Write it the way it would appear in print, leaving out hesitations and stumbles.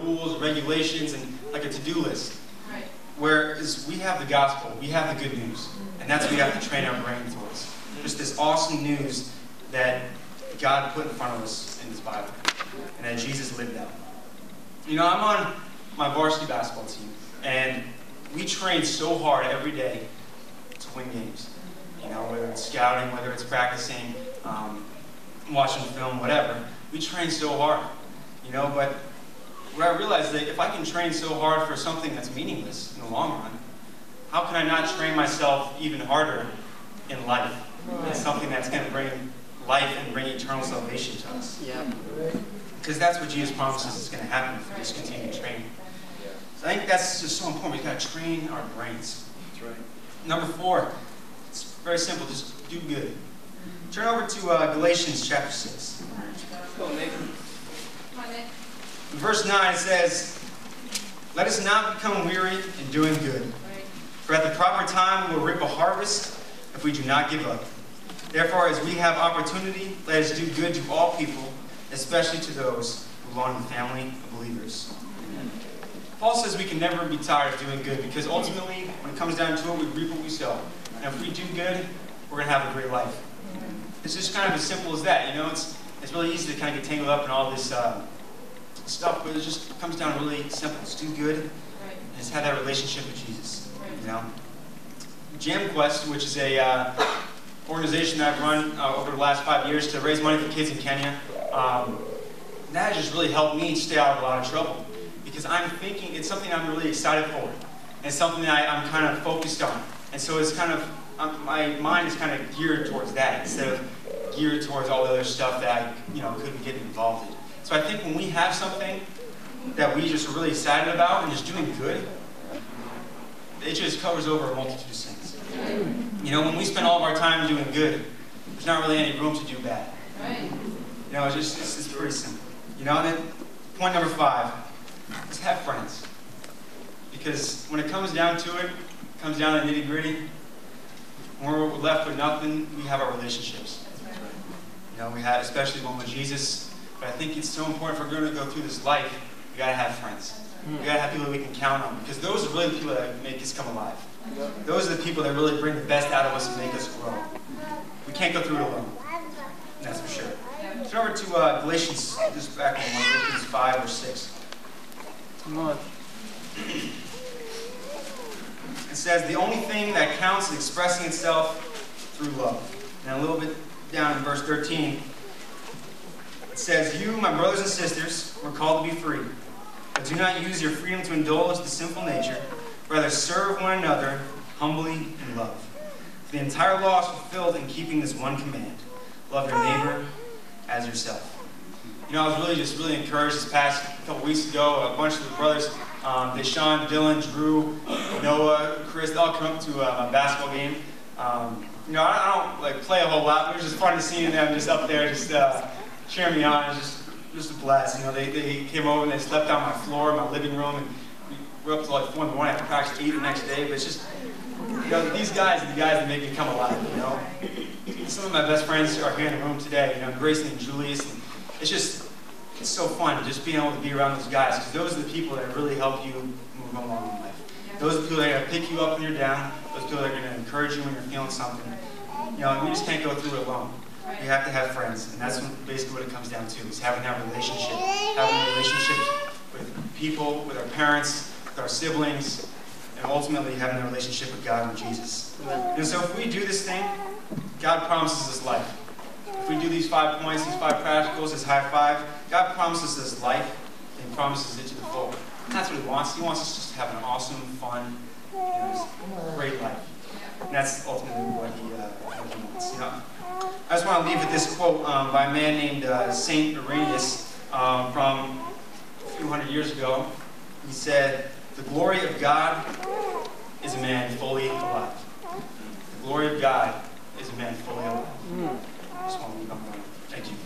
rules, regulations, and like a to-do list. Right. Whereas we have the gospel, we have the good news, and that's what we have to train our brain towards. Just this awesome news that God put in front of us in this Bible, and that Jesus lived out. You know, I'm on my varsity basketball team, and we train so hard every day to win games. You know, whether it's scouting, whether it's practicing, watching film, whatever. We train so hard, you know, but where I realized that if I can train so hard for something that's meaningless in the long run, how can I not train myself even harder in life? It's something that's going to bring life and bring eternal salvation to us. Yeah. Because that's what Jesus promises is going to happen if we just continue to train. So I think that's just so important. We've got to train our brains. That's right. Number 4, it's very simple. Just do good. Turn over to Galatians chapter 6. Go, Nick. Come on, Nick. In verse 9 it says, "Let us not become weary in doing good. Right. For at the proper time we will reap a harvest if we do not give up. Therefore, as we have opportunity, let us do good to all people, especially to those who belong to the family of believers." Paul says we can never be tired of doing good because ultimately, when it comes down to it, we reap what we sow. And if we do good, we're going to have a great life. It's just kind of as simple as that. You know, it's really easy to kind of get tangled up in all this stuff, but it just comes down really simple. Just do good and just have that relationship with Jesus. You know, Jam Quest, which is a organization that I've run over the last 5 years to raise money for kids in Kenya, that has just really helped me stay out of a lot of trouble because I'm thinking it's something I'm really excited for, and it's something that I'm kind of focused on, and so it's kind of my mind is kind of geared towards that instead of geared towards all the other stuff that I couldn't get involved in. So I think when we have something that we just are really excited about and just doing good, it just covers over a multitude of sins. You know, when we spend all of our time doing good, there's not really any room to do bad. You know, it's pretty simple. You know, and then point number 5 is have friends. Because when it comes down to it, it comes down to nitty-gritty. When we're left with nothing, we have our relationships. You know, we have, especially one with Jesus. But I think it's so important if we're going to go through this life, we got to have friends. We got to have people that we can count on. Because those are really the people that make us come alive. Those are the people that really bring the best out of us and make us grow. We can't go through it alone. That's for sure. Turn over to Galatians, just back on Galatians 5 or 6. Come on. It says, "The only thing that counts is expressing itself through love." And a little bit down in verse 13, it says, "You, my brothers and sisters, were called to be free. But do not use your freedom to indulge the sinful nature. Rather, serve one another humbly in love. For the entire law is fulfilled in keeping this one command: love your neighbor as yourself." You know, I was really encouraged this past couple weeks ago. A bunch of the brothers, Deshaun, Dylan, Drew, Noah, Chris, they all come up to my basketball game. You know, I don't play a whole lot, but it was just fun to see them just up there, just cheering me on. It was just a blast. You know, they came over and they slept on my floor in my living room, and we were up till like 4 in the morning. I had to practice 8 the next day. But it's just, you know, these guys are the guys that make me come alive. You know, some of my best friends are here in the room today. You know, Grayson and Julius. And it's so fun just being able to be around those guys, because those are the people that really help you move along in life. Those are the people that are going to pick you up when you're down. Those people that are going to encourage you when you're feeling something. You know, and we just can't go through it alone. We have to have friends, and that's basically what it comes down to, is having that relationship. Having a relationship with people, with our parents, with our siblings, and ultimately having a relationship with God and Jesus. And so if we do this thing, God promises us life. If we do these 5 points, these 5 practicals, this high 5, God promises us life, and He promises it to the full. And that's what He wants. He wants us just to have an awesome, fun, great life. And that's ultimately what He wants. You know? I just want to leave with this quote by a man named Saint Irenaeus from a few hundred years ago. He said, "The glory of God is a man fully alive." The glory of God is a man fully alive. I just want to leave on that. Thank you.